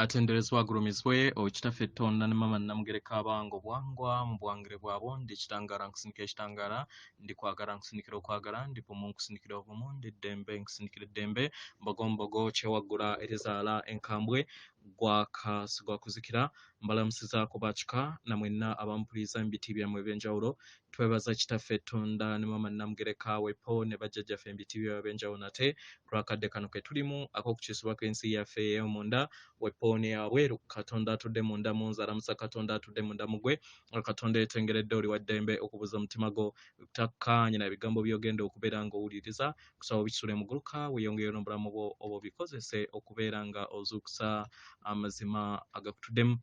atenderezwa agulumizibwe okitaffe ettonda ne mama namugereka abango bwangwa mu bwangire bwabo ndi kitangala nkusinikira ekitangala ndi kwagala nkusinikira okwagala ndi bumu nkusinikira obumu ndi ddembe nkusinikira eddembe mbogombogo kyewaggula erizaala enkambwe gwakasigwa kuzikira mbalamusiza kubakika na mwenna abampuliriza embiti byammwe ebyenjawulo twebaza kitaffe ettonda ne mama namugereka wepo ne bajjajjaffe embiti byabwe ebyenjawulo nate kulwakadde kano ke tulimu ak'okukisibwa kw'ensi yaffe ey'omunda wepoone yabweru katonda atudde munda munzala musa katonda atudde munda mugwe katonda etengeredde oli wa ddembe okubuza omutima gwo takkaanya na bigambo byogenda okubeera ng'owuliriza kusaba obisule muguluka weeyongeyo n'obulamu bwo obwo bikozese okubeera nga ozuukusa amazima agakutuddemu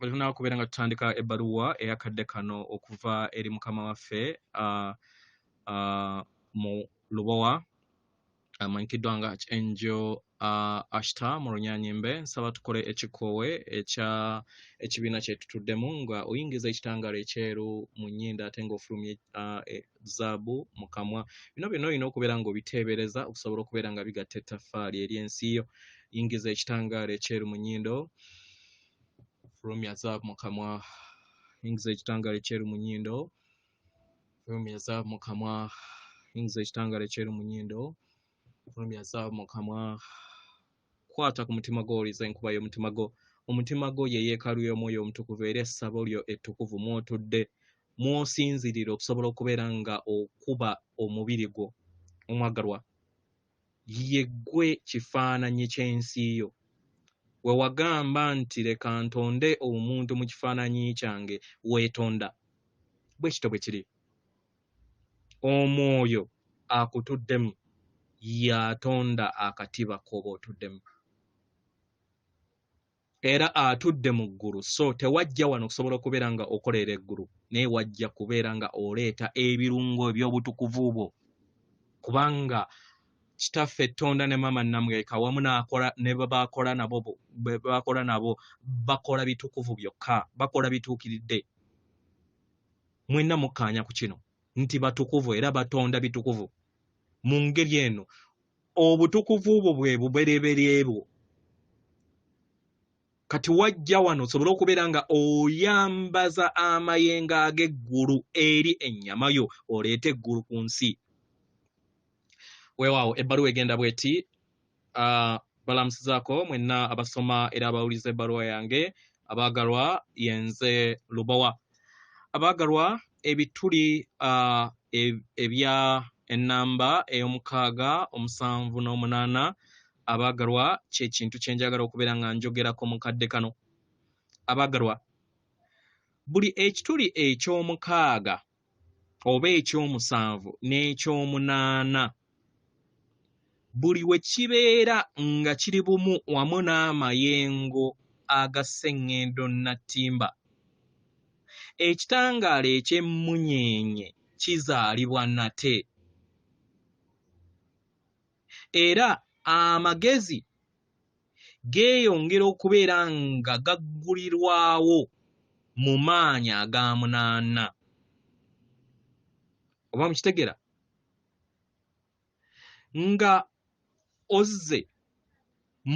olina okubeera nga tutandika ebbaluwa eyakadde kano okuva eri mukama waffe mu Lubowa amanyikiddwa nga Archangel Ashter mu Munyenye nsaba tukole ekikoowe ekibiina kye tutuddemu nga oyingiza ekitangaala ekyeru mu nnyindo ate ng'ofulumya zaabu mu kamwa bino byonna olina okubeera ng'obiteebereza okusobola okubeera nga bigatta ettaffaali ery'ensi yo yingiza ekitangaala ekyeru mu nnyindo fulumya zaabu mu kamwa yingiza ekitangaala ekyeru mu nnyindo fulumya zaabu mu kamwa yingiza ekitangaala ekyeru mu nnyindo fulumya zaabu mu kamwa kwata ku mutima gwo oliza enkuba y'omutima gwo omutima gwo ye yeekaalu y'omwoyo omutukuvu era essabo lyo ettukuvu mw'otudde mw'osinzirira okusobola okubeera nga okuba omubiri gwo omwagalwa ye ggwe kifaananyi ky'ensi yo we wagamba nti leka ntonde omuntu mu kifaananyi kyange weetonda bwe kito bwe kiri omwoyo akutuddemu yatonda akatiba k'oba otuddemu era atudde mu ggulu so tewajja wano okusobola okubeera nga okolera eggulu naye wajja kubeera nga oleeta ebirungo eby'obutukuvu bwo kubanga kitaffe ettonda ne mama namugereka wamu ne babakola nabo bakola bitukuvu byokka bakola bituukiridde mwenna mukkaanya ku kino nti batukuvu era batonda bitukuvu mu ngeri eno obutukuvu bwo bwe bubereberye bwo kati wajja wano osobole okubeera nga oyambaza amayengo ag'eggulu eri ennyama yo oleete eggulu ku nsi weewaawo ebbaluwa egenda bweti balamusizaako mwenna abasoma era abawuliza ebbaluwa yange abaagalwa yenze Lubowa abaagalwa ebituli ebya ennamba ey'omukaaga 778 abaagalwa ky'ekintu kye njagala okubeera nga njogerako mu kadde kano abaagalwa buli ekituli eky'omukaaga oba eky'omusanvu n'eky'omunaana buli we kibeera nga kiri bumu wamu n'amayengo aga sseŋŋendo nattimba ekitangaala eky'emmunyenye kizaalibwa nate era amagezi geeyongera okubeera nga gaggulirwawo mu maanyi aga munaana oba mukitegera nga ozze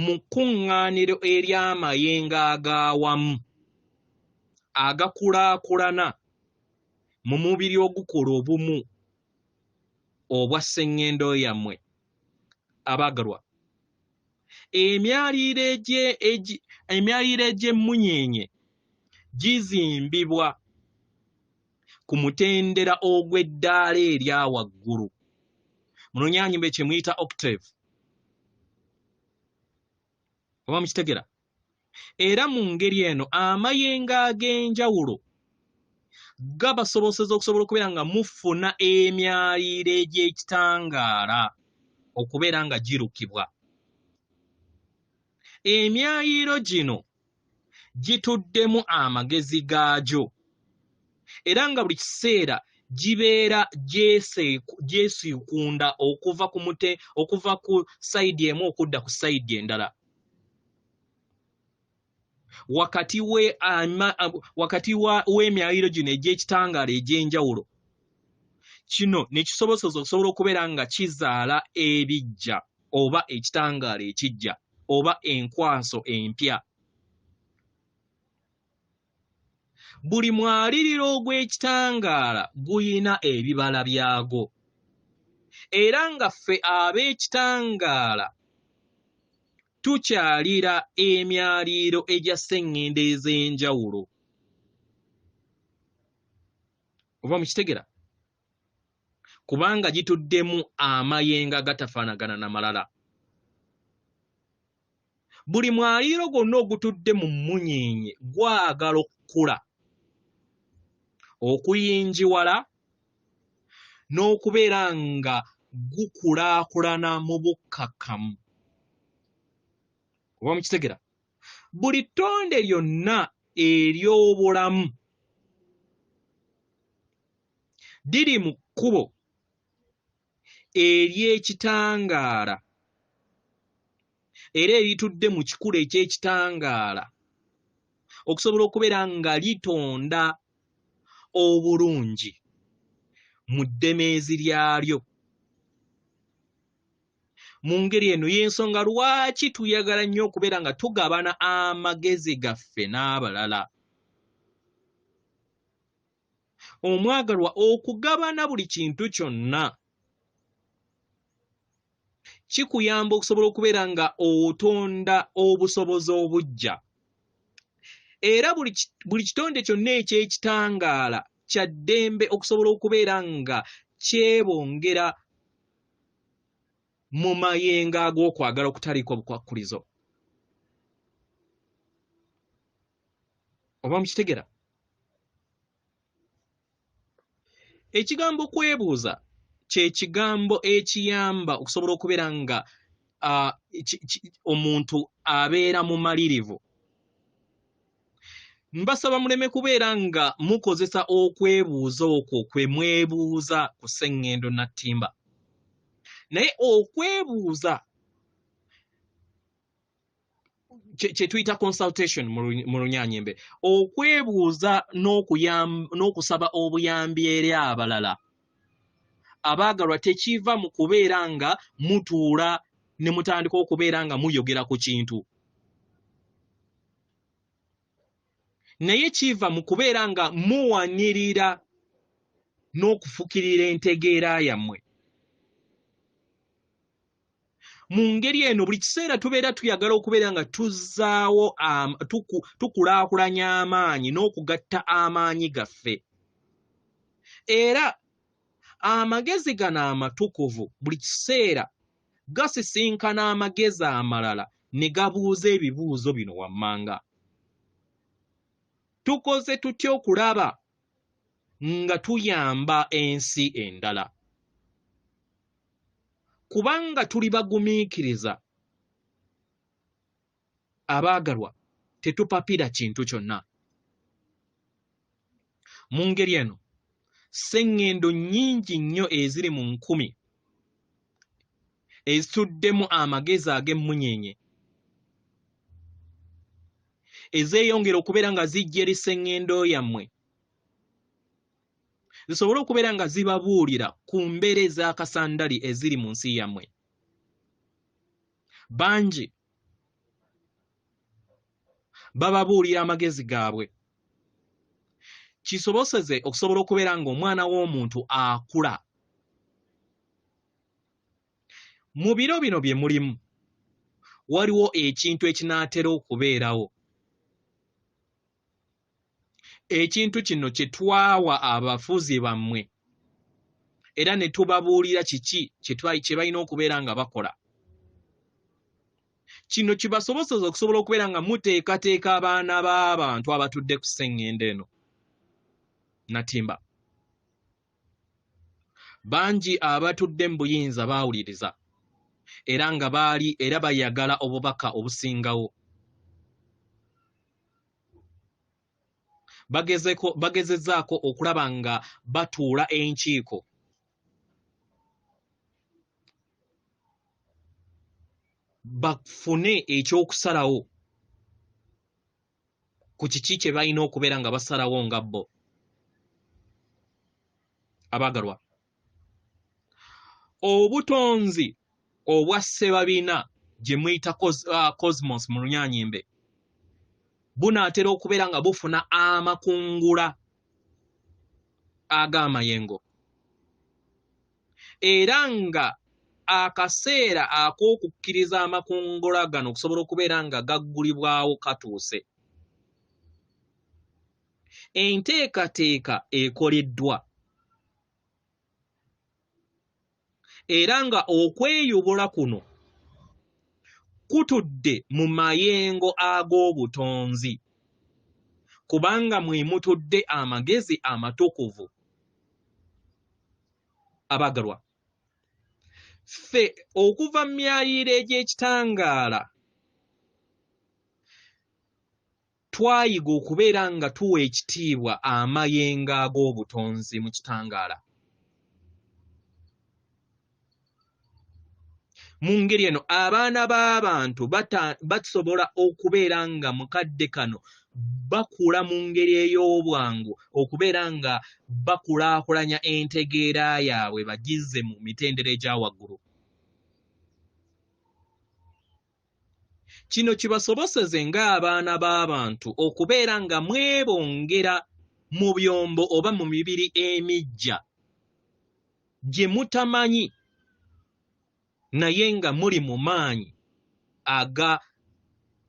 mu kkuŋŋaaniro ery'amayengo ag'awamu agakulaakulana mu mubiri ogukola obumu obwa sseŋŋendo yammwe abaagalwa emyaliriro egy'emmunyenye gizimbibwa ku mutendera ogw'eddaala erya waggulu mu Lunyaanyimbe kye muyita octave oba mukitegera era mu ngeri eno amayengo ag'enjawulo gabasobozesa okusobola okubeera nga mufuna emyaliriro egy'ekitangaala okubeera nga girukibwa emyaliriro gino gituddemu amagezi gaagyo era nga buli kiseera gibeera gyesiikunda okuva ku sayidi emu okudda ku sayidi endala wakati w'emyaliriro gino egy'ekitangaala egy'enjawulo kino ne kisobozesa okusobola okubeera nga kizaala ebijja oba ekitangaala ekijja oba enkwaso empya buli mwaliriro ogw'ekitangaala guyina ebibala byagwo era nga ffe ab'ekitangaala tukyalira emyaliriro egya sseŋŋendo ez'enjawulo oba mukitegera kubanga gituddemu amayengo agatafaanagana na malala buli mwaliriro gwonna ogutudde mu munyenye gwagala okukula okuyinjiwala n'okubeera nga gukulaakulana mu bukkakkamu oba mukitegera buli ttonde lyonna ery'obulamu diri mu kkubo ery'ekitangaala era eritudde mu kikula eky'ekitangaala okusobola okubeera nga litonda obulungi mu ddemeezi lyalyo mu ngeri eno y'ensonga lwaki tuyagala nnyo okubeera nga tugabana amagezi gaffe n'abalala omwagalwa okugabana buli kintu kyonna kikuyamba okusobola okubeera nga otonda obusobozi obuggya era buli kitonde kyonna eky'ekitangaala kya ddembe okusobola okubeera nga kyebongera mu mayengo ag'okwagala okutaliiko bukwakkulizo oba mukitegera ekigambo kwebuuza kye kigambo ekiyamba okusobola okubeera nga omuntu abeera mu malirivu mbasaba muleme kubeera nga mukozesa okwebuuza okwo kwe mwebuuza ku sseŋŋendo nattimba naye okwebuuza kye tuyita consultation mu Lunyanyembe okwebuuza n'okusaba obuyambi eri abalala abaagalwa tekiva mu kubeera nga mutuula ne mutandika okubeera nga muyogera ku kintu naye kiva mu kubeera nga muwanirira n'okufukirira entegeera yammwe mu ngeri eno buli kiseera tubeera tuyagala okubeera nga tuzzaawo tukulaakulanya amaanyi n'okugatta amaanyi gaffe era amagezi gano amatukuvu buli kiseera gasisinkana amagezi amalala ne gabuuza ebibuuzo bino wammanga tukoze tutya okulaba nga tuyamba ensi endala kubanga tuli bagumiikiriza abaagalwa tetupapira kintu kyonna mu ngeri eno sseŋŋendo nnyingi nnyo eziri mu 1000 ezituddemu amagezi ag'emmunyenye ezeeyongera okubeera nga zijja eri sseŋŋendo yammwe zisobole okubeera nga zibabuulira ku mbeera ez'akasandali eziri mu nsi yammwe bangi bababuulira amagezi gaabwe kisoboseze okusobola okubeera nga omwana w'omuntu akula mu biro bino bye mulimu waliwo ekintu ekinaatera okubeerawo ekintu kino kye twawa abafuzi bammwe era ne tubabuulira kiki kye balina okubeera nga bakola kino kibasoboseza okusobola okubeera nga muteekateeka abaana b'abantu abatudde ku sseŋŋendo eno natimba bangi abatudde mu buyinza baawuliriza era nga baali era bayagala obubaka obusingawo bagezezzaako okulaba nga batuula enkiiko bafune ekyokusalawo ku kiki kye balina okubeera nga basalawo nga bo abaagalwa obutonzi obwa ssebabina gye muyita cosmos mu Lunyanyembe bunaatera okubeera nga bufuna amakungula ag'amayengo era nga akaseera ak'okukkiriza amakungula gano okusobola okubeera nga gaggulibwawo katuuse. Enteekateeka ekoleddwa era nga okweyubula kuno kutudde mu mayengo ag'obutonzi kubanga mwe mutudde amagezi amatukuvu. Abaagalwa, ffe okuva mu myaliriro egy'ekitangaala twayiga okubeera nga tuwa ekitiibwa amayengo ag'obutonzi mu kitangaala. Mu ngeri eno abaana b'abantu basobola okubeera nga mu kadde kano bakula mu ngeri ey'obwangu okubeera nga bakulaakulanya entegeera yaabwe bagizze mu mitendera egya waggulu. Kino kibasoboseze ng'abaana b'abantu okubeera nga mwebongera mu byombo oba mu mibiri emiggya gye mutamanyi naye nga muli mu maanyi aga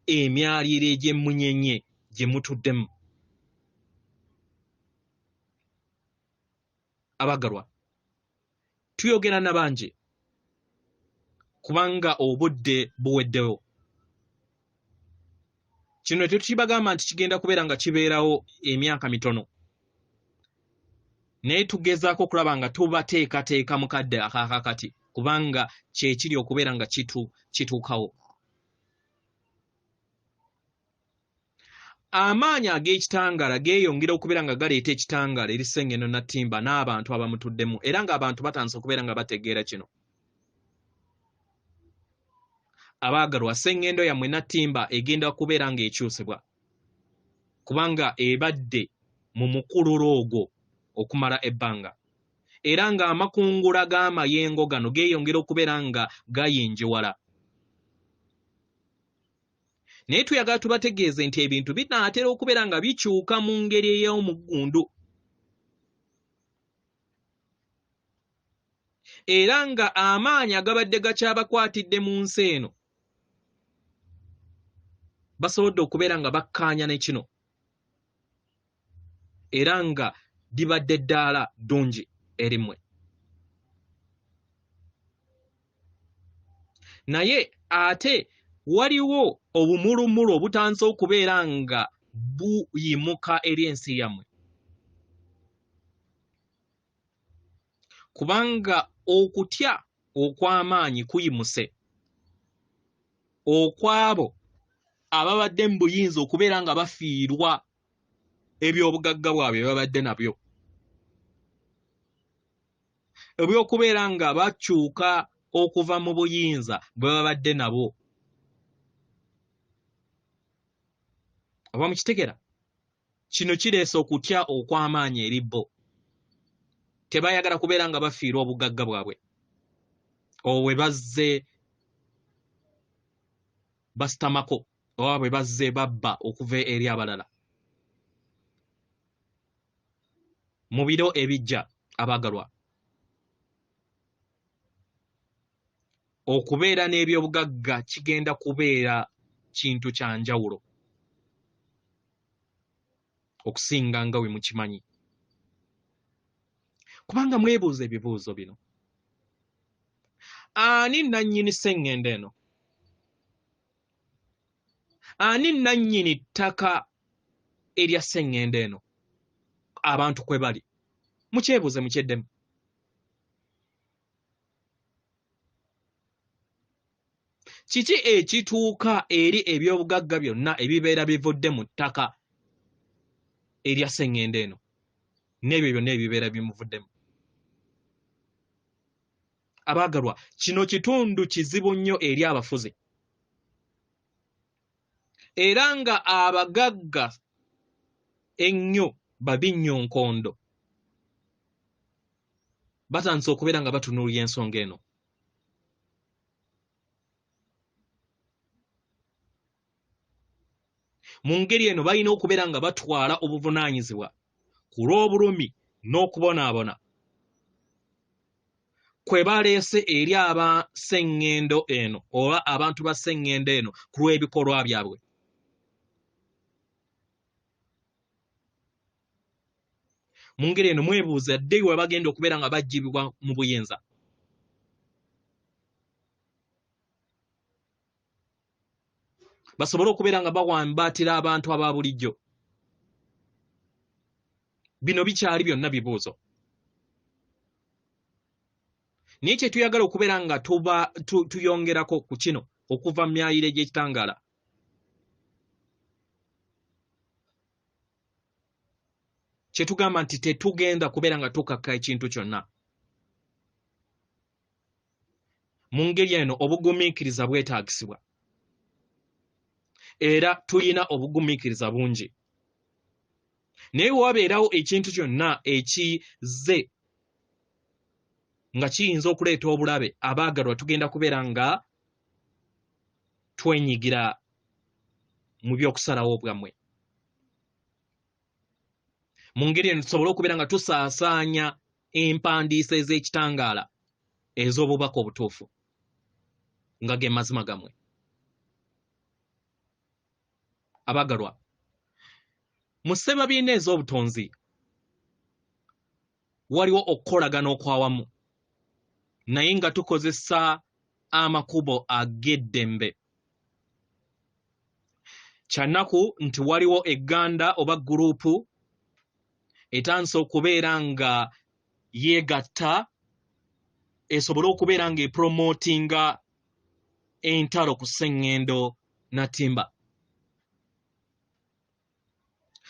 emyaliriro egy'emmunyenye gye mutuddemu. Abaagalwa, tuyogera na bangi kubanga obudde buweddewo. Kino tekibagamba nti kigenda kubeera nga kibeerawo emyaka mitono, naye tugezaako okulaba nga tubateekateeka mu kadde akaakakati kubanga kyekiri okubeera nga kituukawo. Amaanyi ag'ekitangaala geeyongera okubeera nga galeeta ekitangaala eri Ssengendo Nattimba n'abantu abamutuddemu era ng'abantu batandise okubeera nga bategeera kino. Abaagalwa, Ssengendo yammwe Nattimba egenda kubeera ng'ekyusibwa kubanga ebadde mu mukululo ogwo okumala ebbanga era ng'amakungula g'amayengo gano geeyongera okubeera nga gayinjiwala. Naye tuyagala tubategeeze nti ebintu binaatera okubeera nga bikyuka mu ngeri ey'omuggundu era nga amaanyi agabadde gakyabakwatidde mu nsi eno basobodde okubeera nga bakkaanya ne kino era nga libadde ddaala ddungi erimmwe. Naye ate waliwo obumulumulu obutandise okubeera nga buyimuka eri ensi yammwe kubanga okutya okw'amaanyi kuyimuse okwabo ababadde mu buyinza okubeera nga bafiirwa eby'obugagga bwabwe babadde nabyo, eby'okubeera nga bakyuka okuva mu buyinza bwe babadde nabwo. Oba mukitegera? Kino kireese okutya okw'amaanyi eri bo. Tebayagala kubeera nga bafiirwa obugagga bwabwe obwo bwe bazze basitamako oba bwe bazze babba okuva eri abalala. Mu biro ebijja, abaagalwa, okubeera n'ebyobugagga kigenda kubeera kintu kya njawulo okusinga nga we mukimanyi. Kubanga mwebuuza ebibuuzo bino: ani nannyini Ssengendo eno? Ani nannyini ttaka erya Ssengendo eno? Abantu kwe bali mukyebuuze mukyeddemu. Kiki ekituuka eri ebyobugagga byonna ebibeera bivudde mu ttaka erya Ssengendo eno n'ebyo byonna ebibeera bimuvuddemu? Abaagalwa, kino kitundu kizibu nnyo eri abafuzi era nga abagagga ennyo babinnyo-nkondo batandise okubeera nga batunuulira ensonga eno. mu ngeri eno balina okubeera nga batwala obuvunaanyizibwa ku lw'obulumi n'okubonaabona kwe baleese eri abaseŋŋendo eno oba abantu ba sseŋŋendo eno ku lw'ebikolwa byabwe. Mu ngeri eno mwebuuza ddi we bagenda okubeera nga baggyibwa mu buyinza. Basobole okubeera nga bawambaatira abantu aba bulijjo. Bino bikyali byonna bibuuzo. Naye kye tuyagala okubeera nga tuyongerako ku kino okuva mu myalire gy'ekitangaala. Kye tugamba nti tetugenda kubeera nga tukakka ekintu kyonna. Mu ngeri eno obugumiikiriza bwetaagisibwa. Era tulina obugumiikiriza bungi. Naye wabeerawo ekintu kyonna ekize nga kiyinza okuleeta obulabe, abaagalwa tugenda kubeera nga twenyigira mu by'okusalawo bwammwe. Mu ngeri eno tusobole okubeera nga tusaasaanya empandiisa ez'ekitangaala ez'obubaka obutuufu nga ge mazima gammwe. Abaagalwa, mu ssebabiina ez'obutonzi waliwo okukolagana okwawamu, naye nga tukozesa amakubo ag'eddembe. Kyannaku nti waliwo egganda oba guruupu etandise okubeera nga yeegatta esobole okubeera nga epromootinga entalo ku sseŋŋendo natimba.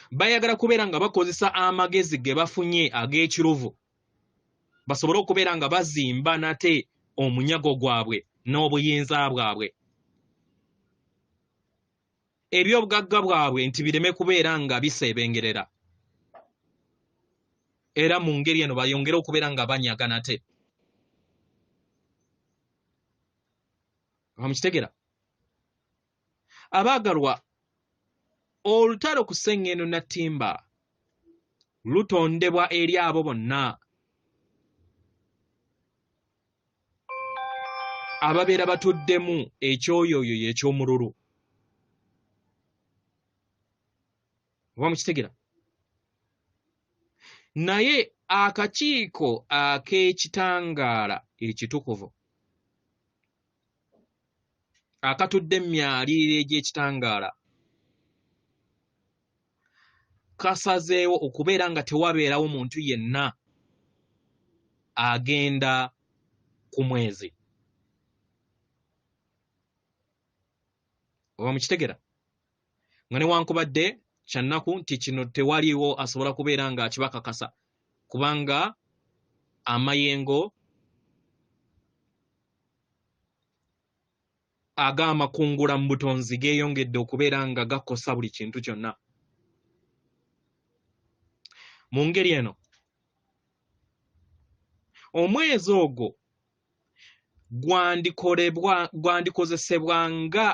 Bayagala kubeera nga bakozesa amagezi ge bafunye ag'ekiruvu basobole okubeera nga bazimba nate omunyago gwabwe n'obuyinza bwabwe. Eby'obugagga bwabwe nti bireme kubeera nga biseebengerera. Era mu ngeri eno bayongere okubeera nga banyaga nate. Bamukitegera? Abaagalwa, olutalo ku sseŋŋendo natimba lutondebwa eri abo bonna ababeera batuddemu ekyoyoyo eky'omululu. Oba mukitegera? Naye akakiiko ak'ekitangaala ekitukuvu akatudde emyaliriro egy'ekitangaala kasazeewo okubeera nga tewabeerawo muntu yenna agenda ku mwezi. Oba mukitegera? Nga newankubadde kyannaku nti kino tewaliwo asobola kubeera nga akibakakasa, kubanga amayengo ag'amakungula mu butonzi geeyongedde okubeera nga gakosa buli kintu kyonna. Mu ngeri eno omwezi ogwo gwandikozesebwa nga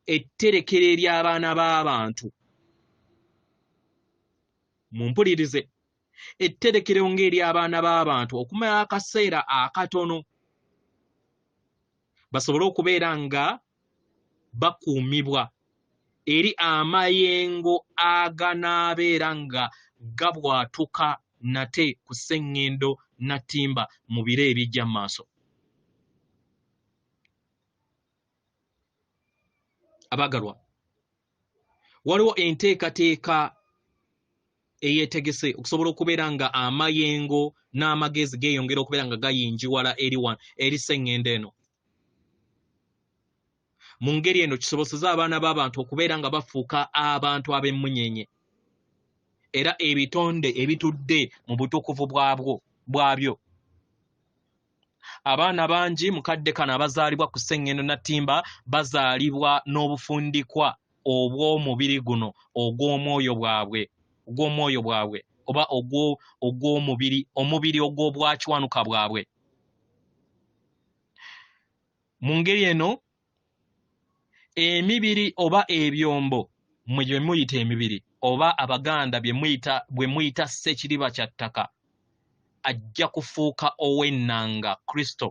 etterekero ery'abaana b'abantu. Mumpulirize, etterekero ng'ery'abaana b'abantu okumala akaseera akatono basobole okubeera nga bakuumibwa eri amayengo aganaabeera nga gabwatuka nate ku sseŋŋendo natimba mu biro ebijja mu maaso. Abaagalwa, waliwo enteekateeka eyeetegese okusobola okubeera nga amayengo n'amagezi geeyongera okubeera nga gayinjiwala eri sseŋŋendo eno. Mu ngeri eno kisobozesa abaana b'abantu okubeera nga bafuuka abantu ab'emmunyenye, era ebitonde ebitudde mu butukuvu bwabyo. Abaana bangi mukadde kano abazaalibwa ku sseŋŋendo natimba bazaalibwa n'obufundikwa obw'omubiri guno ogw'omwoyo bwabwe oba omubiri ogw'obwakiwanuka bwabwe. Mu ngeri eno emibiri oba ebyombo mwe gye muyita emibiri oba abaganda bwe muyita ssekiriba kya ttaka ajja kufuuka ow'ennanga Kristo.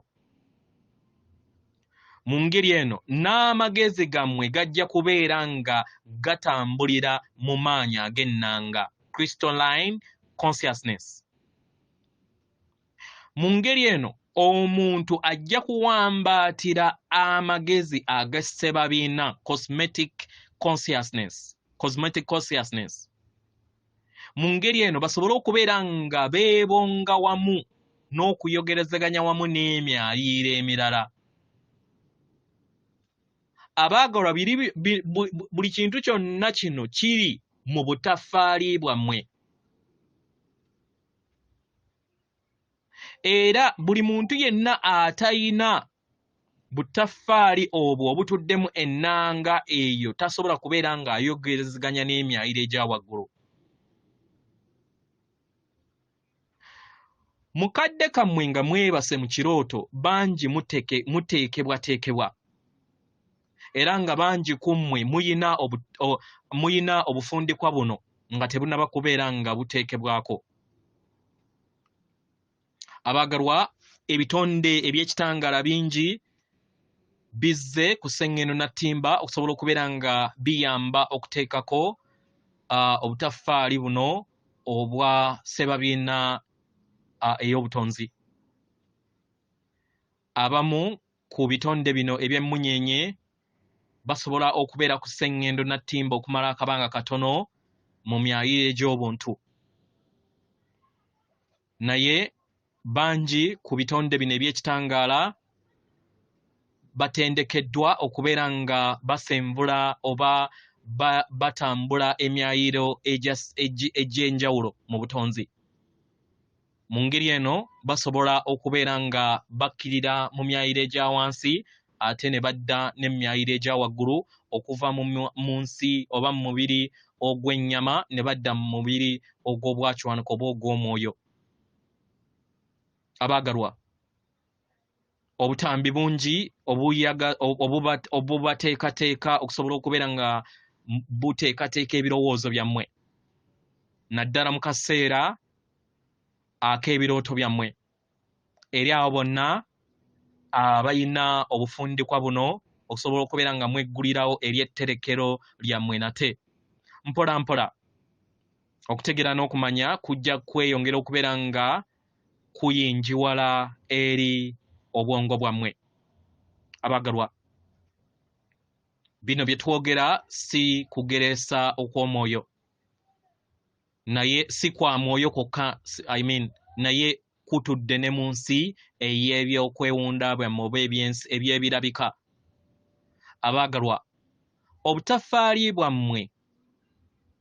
Mu ngeri eno n'amagezi gammwe gajja kubeera nga gatambulira mu maanyi ag'ennanga crystalline consciousness. Mu ngeri eno omuntu ajja kuwambaatira amagezi ag'essebabiina cosmetic consciousness. Mu ngeri eno basobole okubeera nga beebonga wamu n'okuyogerezeganya wamu n'emyaliiro emirala. Abaagalwa buli kintu kyonna kino kiri mu butaffaali bwammwe. Era buli muntu yenna atayina butaffaali obwo obutuddemu ennanga eyo tasobola kubeera ng'ayogerezeganya n'emyaliiro egya waggulu. Mukadde kammwe nga mwebase mu kirooto bangi muteekebwateekebwa. Era nga bangi ku mmwe muyina obufundikwa buno nga tebunaba kubeera nga buteekebwako. Abaagalwa, ebitonde eby'ekitangaala bingi bizze ku sseŋŋendo nattimba okusobola okubeera nga biyamba okuteekako obutaffaali buno obwa ssebabiina ey'obutonzi. Abamu ku bitonde bino eby'emmunyenye basobola okubeera ku sseŋŋendo nattimba okumala akabanga katono mu myaliiro egy'obuntu. Naye bangi ku bitonde bino eby'ekitangaala batendekeddwa okubeera nga basenvula oba batambula emyaliiro egy'enjawulo mu butonzi. Mu ngeri eno basobola okubeera nga bakkirira mu myaliiro egya wansi ate ne badda n'emyaliiro egya waggulu, okuva mu nsi oba mu mubiri ogw'ennyama ne badda mu mubiri ogw'obwakiwanuka oba ogw'omwoyo. Abaagalwa, obutambi bungi obubateekateeka okusobola okubeera nga buteekateeka ebirowoozo byammwe, naddala mu kaseera ak'ebirooto byammwe. Eri abo bonna abayina obufundikwa buno okusobola okubeera nga mweggulirawo eri etterekero lyammwe nate. Mpola mpola okutegeera n'okumanya kujja kweyongera okubeera nga kuyinjiwala eri obwongo bwammwe. Abaagalwa, bino bye twogera si kugereesa okw'omwoyo, naye si kwa mwoyo kwokka, naye kutudde ne mu nsi ey'ebyokwewunda bwammwe oba eby'ebirabika. Abaagalwa, obutaffaali bwammwe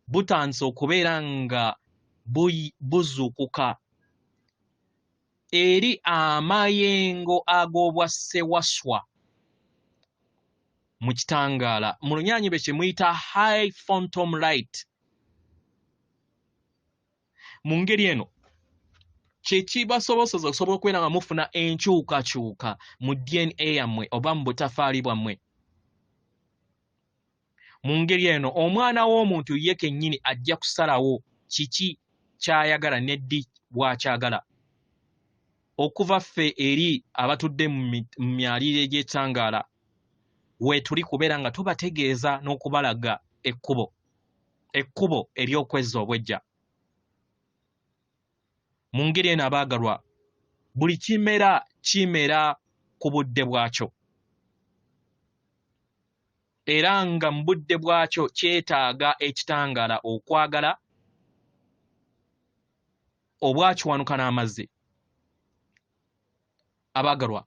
butandise okubeera nga buzuukuka eri amayengo ag'obwasse WASSWA mu kitangaala. Mu Lunyaanyi kye muyita high phantom light. Mu ngeri eno kye kibasoboseza okusobola okubeera nga mufuna enkyukakyuka mu DNA yammwe oba mu butaffaali bwammwe. Mu ngeri eno omwana w'omuntu ye kennyini ajja kusalawo kiki ky'ayagala neddi bw'akyagala. Okuva ffe eri abatudde mu myaliiro egy'ekitangaala we tuli kubeera nga tubategeeza n'okubalaga ekkubo ery'okwezza obwejja. Mu ngeri eno abaagalwa, buli kimera ku budde bwakyo, era nga mu budde bwakyo kyetaaga ekitangaala okwagala, obwakiwanuka n'amazzi. Abaagalwa,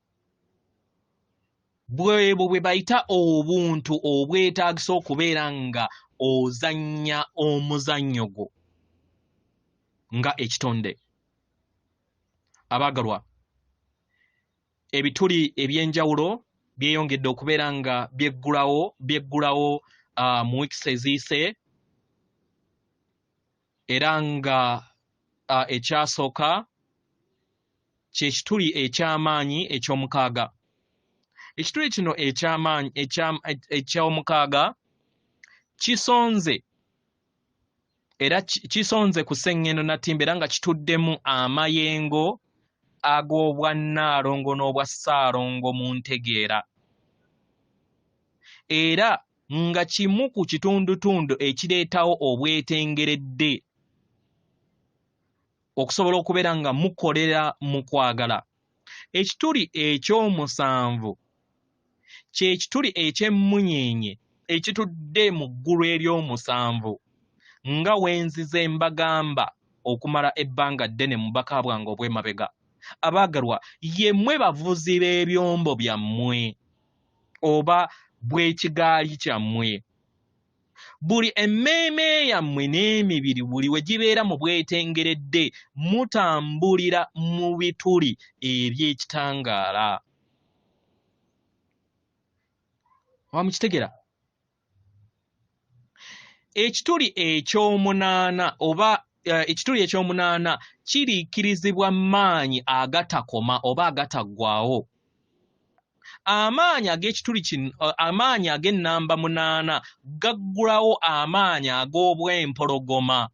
bwebwo bwe bayita obuntu obwetaagisa okubeera nga ozannya omuzannyo gwo nga ekitonde. Abaagalwa, ebituli eby'enjawulo byeyongedde okubeera nga byeggulawo mu wiikisi eziyise, era nga ekyasooka kye kituli eky'amaanyi eky'omukaaga. ekituli kino eky'omukaaga kisonze era kisonze ku Sseŋŋendo Natimba era nga kituddemu amayengo ag'obwannaalongo n'obwa Ssalongo mu ntegeera era nga kimu ku kitundutundu ekireetawo obwetengeredde okusobola okubeera nga mukolera mu kwagala. Ekituli eky'omusanvu kye kituli eky'emmunyenye ekitudde mu ggulu ery'omusanvu nga wenzize mbagamba okumala ebbanga ddene mu baka bwange obw'emabega. Abaagalwa, yemmwe bavuzi b'ebyombo byammwe oba bw'ekigaali kyammwe. Buli emmeeme yammwe n'emibiri buli we gibeera mu bwetengeredde mutambulira mu bituli eby'ekitangaala. Wamukitegera? Ekituli eky'omunaana oba ekituli eky'omunaana kiriikirizibwa maanyi agatakoma oba agataggwaawo. Amaanyi ag'ekituli kino amaanyi ag'ennamba munaana gaggulawo amaanyi ag'obwempologoma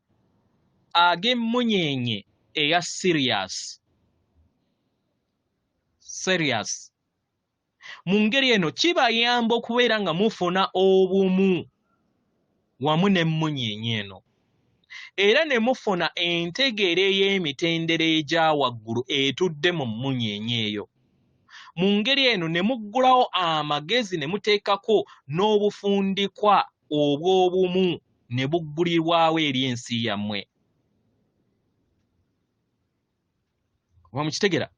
ag'emmunyenye eya Sirius. Mu ngeri eno kibayamba okubeera nga mufuna obumu wamu n'emmunyenye eno era ne mufuna entegeera ey'emitendera egya waggulu etudde mu mmunyenye eyo. Mu ngeri eno ne muggulawo amagezi ne muteekako n'obufundikwa obw'obumu ne buggulirwawo eri ensi yammwe. Wamukitegera?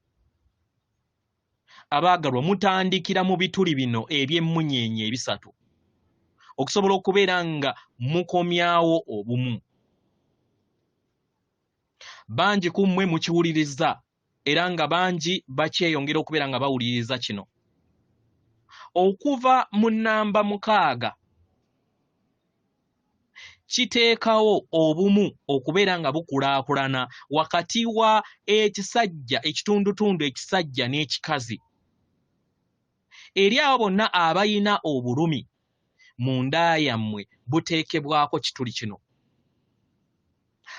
Abaagalwa, mutandikira mu bituli bino eby'emmunyenye ebisatu okusobola okubeera nga mukomyawo obumu. Bangi ku mmwe mukiwuliriza era nga bangi bakyeyongera okubeera nga bawuliriza kino. Okuva mu nnamba 6 kiteekawo obumu okubeera nga bukulaakulana wakati wa ekisajja ekitundutundu ekisajja n'ekikazi. Eri abo bonna abayina obulumi mu nda yammwe buteekebwako kituli kino.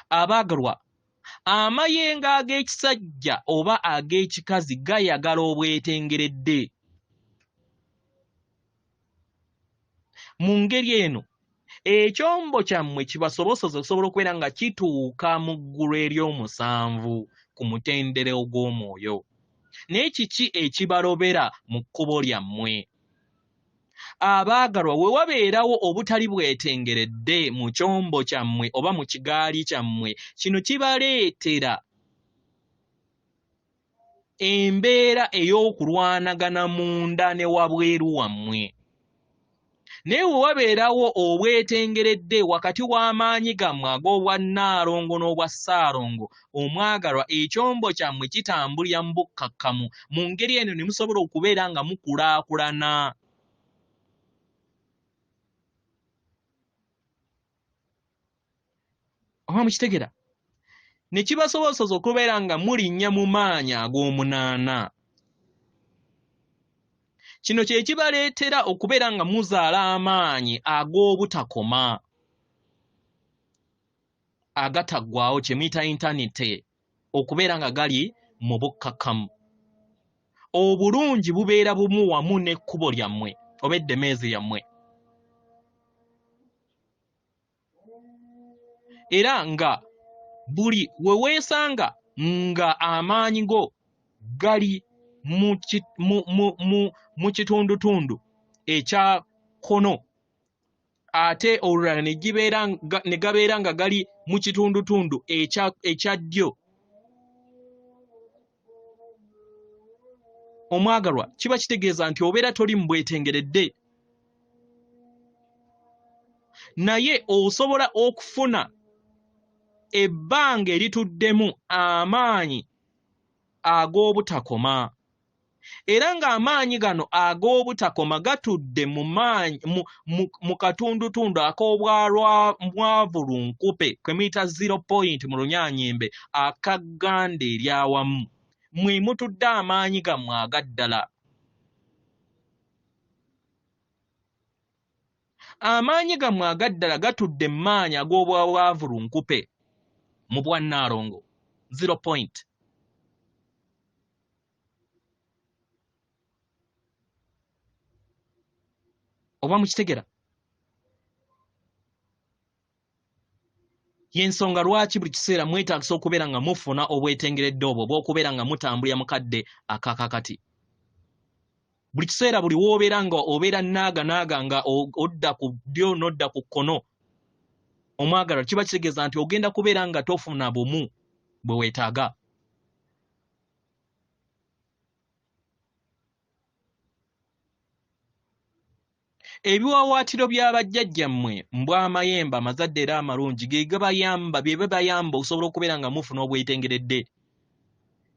Abaagalwa, amayengo ag'ekisajja oba ag'ekikazi gayagala obwetengeredde. Mu ngeri eno ekyombo kyammwe kibasobozesa okusobola okubeera nga kituuka mu ggulu ery'omusanvu ku mutendere ogw'omwoyo. Naye kiki ekibalobera mu kkubo lyammwe? Abaagalwa, we wabeerawo obutali bwetengeredde mu kyombo kyammwe oba mu kigaali kyammwe, kino kibaleetera embeera ey'okulwanagana munda ne wabweru wammwe. Naye we wabeerawo obwetengeredde wakati w'amaanyi gammwe ag'obwannaalongo n'obwa Ssalongo, omwagalwa, ekyombo kyammwe kitambulira mu bukkakkamu. Mu ngeri eno ne musobola okubeera nga mukulaakulana. Oba mukitegera? Ne kibasobozesa okubeera nga mulinnya mu maanyi ag'omunaana. Kino kye kibaleetera okubeera nga muzaala amaanyi ag'obutakoma agataggwaawo, kye muyita intanite, okubeera nga gali mu bukkakkamu. Obulungi bubeera bumu wamu n'ekkubo lyammwe oba eddemeezi yammwe. Era nga buli we weesanga nga amaanyi go gali mu kitundutundu ekya kkono ate olulala ne gabeera nga gali mu kitundutundu ekya ddyo, omwagalwa, kiba kitegeeza nti obeera toli mu bwetengeredde. Naye osobola okufuna ebbanga erituddemu amaanyi ag'obutakoma. Era ng'amaanyi gano ag'obutakoma gatudde mu katundutundu ak'obwalwamwavulunkupe kwe muyita 0 point mu Lunyanyimbe akagganda eryawamu. Mwe mutudde amaanyi gammwe agaddala. amaanyi gammwe agaddala gatudde mu maanyi ag'obwawavulunkupe mu bwa NALONGO 0 point. Oba mukitegera? Yensonga lwaki buli kiseera mwetaagisa okubeera nga mufuna obwetengeredde obwo bw'okubeera nga mutambulira mukadde akakakati. Buli kiseera buli w'obeera nga obeera naaga nga odda ku ddyo n'odda ku kkono omwagalwa, kiba kitegeeza nti ogenda kubeera nga tofuna bumu bwe weetaaga. Ebiwawaatiro by'abajjajjammwe mbw'amayembe amazadde era amalungi ge gabayamba bye bibayamba osobola okubeera nga mufuna obwetengeredde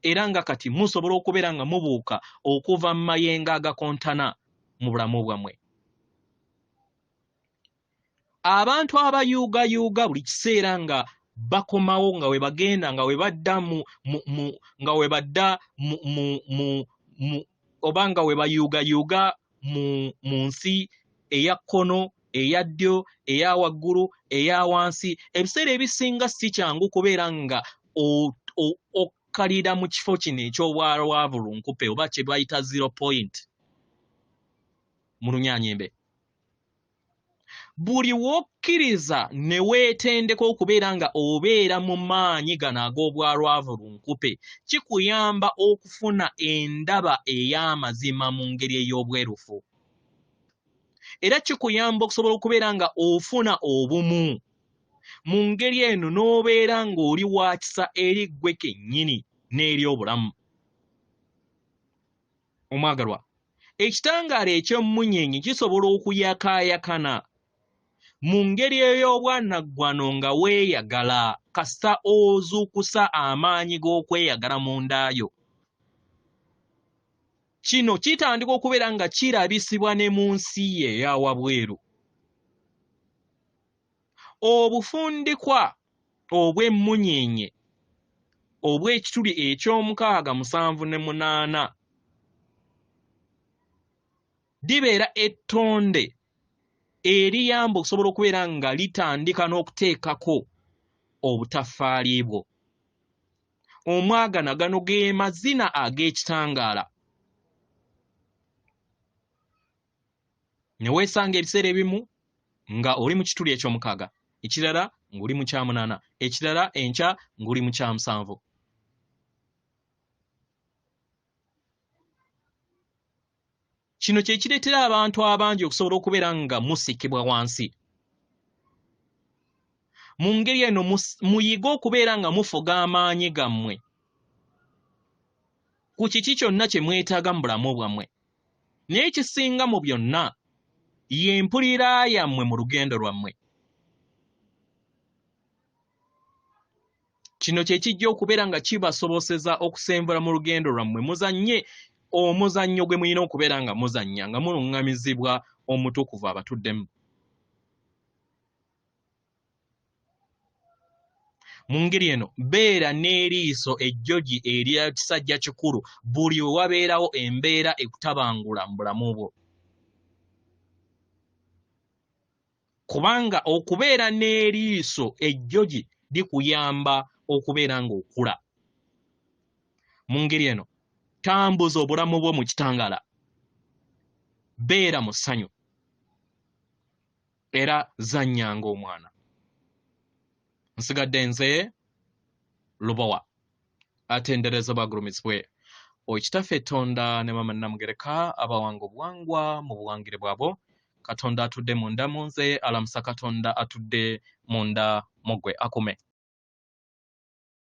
era nga kati musobola okubeera nga mubuuka okuva mu mayengo agakontana mu bulamu bwammwe. Abantu abayuugayuuga buli kiseera nga bakomawo nga we bagenda nga we badda nga we badda oba nga we bayuugayuuga mu nsi eya kkono, eya ddyo, eya waggulu, eya wansi, ebiseera ebisinga si kyangu kubeera nga okkalira mu kifo kino eky'obwawavulunkupe oba kye bayita 0 point mu Lunyanyembe. Buli wokkiriza ne weetendeka okubeera nga obeera mu maanyi gano ag'obwalwavulunkupe kikuyamba okufuna endaba ey'amazima mu ngeri ey'obwerufu. Era kikuyamba okusobola okubeera nga ofuna obumu mu ngeri eno n'obeera ng'oli wa kisa eri ggwe kennyini n'eri obulamu. Omwagalwa, ekitangaala eky'ommunyenye kisobola okuyakaayakana mu ngeri ey'obwanaggwano nga weeyagala kasita ozuukusa amaanyi g'okweyagala mu ndaayo. Kino kitandika okubeera nga kirabisibwa ne mu nsi ye eya wabweru. Obufundikwa obw'emmunyenye obw'ekituli eky'678 libeera ettonde eriyamba okusobola okubeera nga litandika n'okuteekako obutaffaali bwo. Omwagana gano ge mazina ag'ekitangaala. Ne weesanga ebiseera ebimu nga oli mu kituli eky'omukaaga, ekirala ng'oli mu kyamunaana, ekirala enkya ng'oli mu kyamusanvu. Kino kye kireetera abantu abangi okusobola okubeera nga musikibwa wansi. Mu ngeri eno muyige okubeera nga mufuga amaanyi gammwe ku kiki kyonna kye mwetaaga mu bulamu bwammwe. Naye ekisinga mu byonna ye mpulira yammwe mu lugendo lwammwe. Kino kye kijja okubeera nga kibasoboseza okusenvula mu lugendo lwammwe muzannye omuzannyo gwe mulina okubeera nga muzannya nga muluŋŋamizibwa omutukuvu abatuddemu. Mu ngeri eno beera n'eriiso ejjogi erya kisajja kikulu buli we wabeerawo embeera ekutabangula mu bulamu bwo. Kubanga okubeera n'eriiso ejjogi likuyamba okubeera ng'okula. Mu ngeri eno tambuza obulamu bwo mu kitangaala. Beera mu ssanyu era zannyanga omwana. Nsigadde nze Lubowa atenderezebwa agulumizibwe Okitaffe Tonda ne Mama Namugereka abawanga obuwangwa mu buwangire bwabo. Katonda atudde munda mu nze, alamusa Katonda atudde munda mu ggwe. Akume.